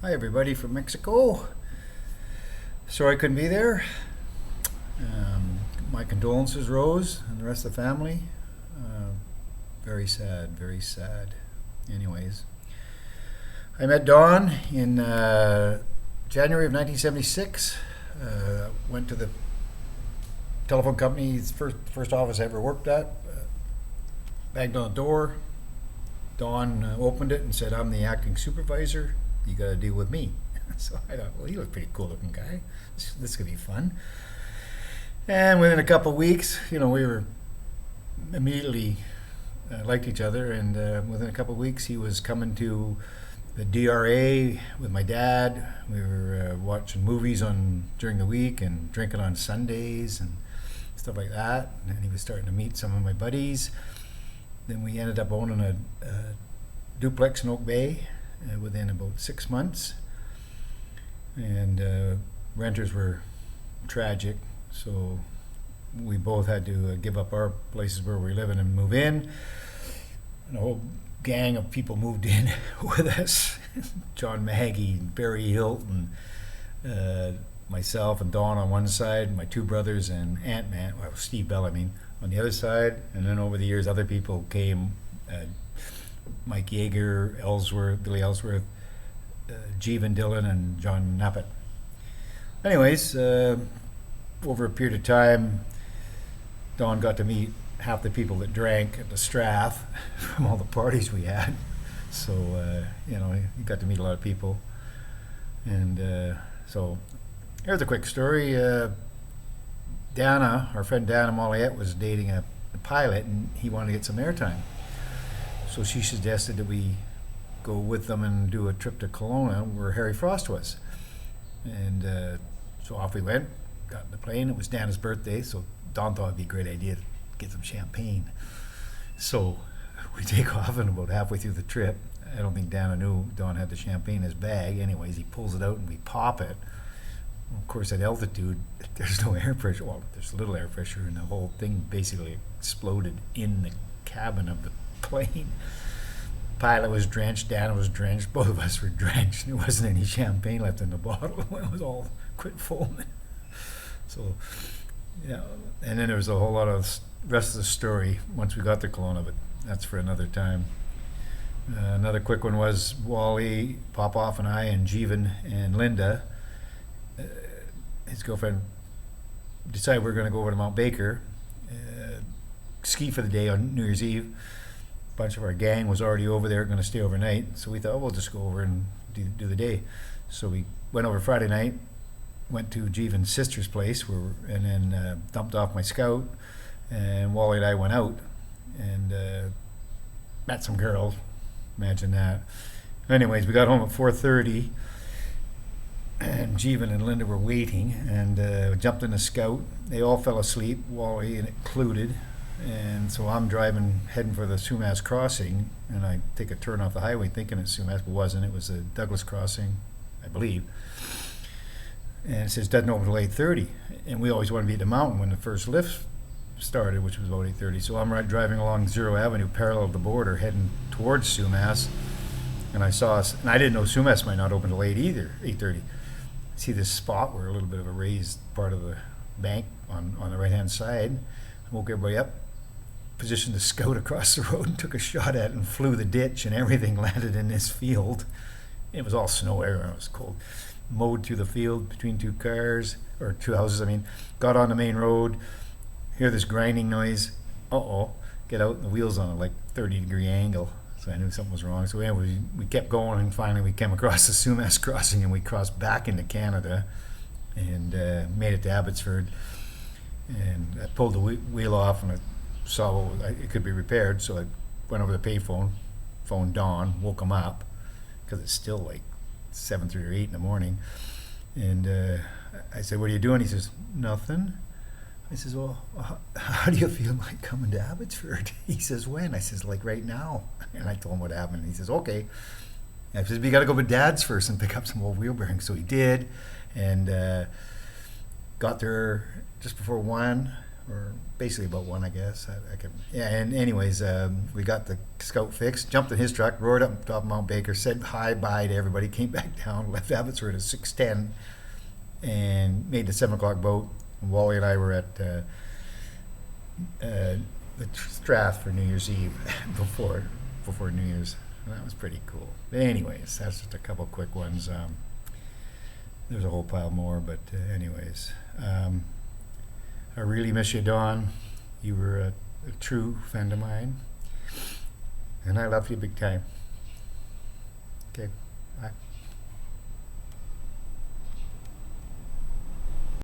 Hi, everybody from Mexico. Sorry I couldn't be there. My condolences, Rose, and the rest of the family. Very sad, very sad. Anyways, I met Don in January of 1976. Went to the telephone company's first office I ever worked at. Banged on the door. Don opened it and said, "I'm the acting supervisor. You got to deal with me." So I thought, well, he looked pretty cool looking guy. This could be fun. And within a couple of weeks, we were immediately liked each other. And within a couple of weeks, he was coming to the DRA with my dad. We were watching movies during the week and drinking on Sundays and stuff like that. And he was starting to meet some of my buddies. Then we ended up owning a duplex in Oak Bay within about 6 months. And renters were tragic, so we both had to give up our places where we were living and move in. And a whole gang of people moved in with us. John Maggie, Barry Hilton, myself and Don on one side, my two brothers and Ant-Man, Steve Bell, on the other side. And then over the years, other people came, Mike Yeager, Billy Ellsworth, Jeevan Dillon, and John Nappet. Anyways, over a period of time, Don got to meet half the people that drank at the Strath from all the parties we had. So, he got to meet a lot of people. And so here's a quick story. Our friend Dana Molliette was dating a pilot, and he wanted to get some airtime. So she suggested that we go with them and do a trip to Kelowna where Harry Frost was. And so off we went, got in the plane. It was Dana's birthday, so Don thought it'd be a great idea to get some champagne. So we take off, and about halfway through the trip, I don't think Dana knew Don had the champagne in his bag. Anyways, he pulls it out and we pop it. Of course, at altitude, there's no air pressure. Well, there's a little air pressure, and the whole thing basically exploded in the cabin of the plane. Pilot was drenched, Dana was drenched, both of us were drenched. There wasn't any champagne left in the bottle. It was all quit foaming. So, and then there was a whole lot of rest of the story once we got to Kelowna, but that's for another time. Another quick one was Wally, Popoff, and I, and Jeevan and Linda, his girlfriend, decided we were going to go over to Mount Baker, ski for the day on New Year's Eve. A bunch of our gang was already over there, going to stay overnight. So we thought, we'll just go over and do the day. So we went over Friday night, went to Jeevan's sister's place, and then dumped off my Scout. And Wally and I went out and met some girls. Imagine that. Anyways, we got home at 4:30, and Jeevan and Linda were waiting, and jumped in the Scout. They all fell asleep, Wally included. And so I'm heading for the Sumas crossing, and I take a turn off the highway thinking it's Sumas, but it wasn't. It was the Douglas crossing, I believe. And it says doesn't open until 8:30. And we always want to be at the mountain when the first lift started, which was about 8:30. So I'm driving along Zero Avenue, parallel to the border, heading towards Sumas. And and I didn't know Sumas might not open till 8 either, 8:30. I see this spot where a little bit of a raised part of the bank on the right-hand side. I woke everybody up, positioned the Scout across the road, and took a shot at it and flew the ditch, and everything landed in this field. It was all snow everywhere. It was cold. Mowed through the field between two houses. Got on the main road, hear this grinding noise. Get out, and the wheels on a 30-degree angle. So I knew something was wrong. So anyway, we kept going, and finally we came across the Sumas crossing, and we crossed back into Canada and made it to Abbotsford. And I pulled the wheel off, and I saw it could be repaired. So I went over the payphone, phoned Don, woke him up because it's still 7:30 or 8 in the morning. And I said, "What are you doing?" He says, "Nothing." I says, "Well, how do you feel like coming to Abbotsford?" He says, "When?" I says, "Like right now." And I told him what happened. He says, "Okay." I says, "We got to go with Dad's first and pick up some old wheel bearings." So he did, and got there just before 1. or basically about 1, I guess. I can. Yeah. And anyways, we got the scout fixed. Jumped in his truck, roared up top of Mount Baker, said hi bye to everybody, came back down, left Abbotsford at 6:10, and made the 7 o'clock boat. And Wally and I were at the Strath for New Year's Eve before New Year's. That was pretty cool. But anyways, that's just a couple quick ones. There's a whole pile more, but anyways, I really miss you, Don. You were a true friend of mine, and I love you big time. Okay, bye.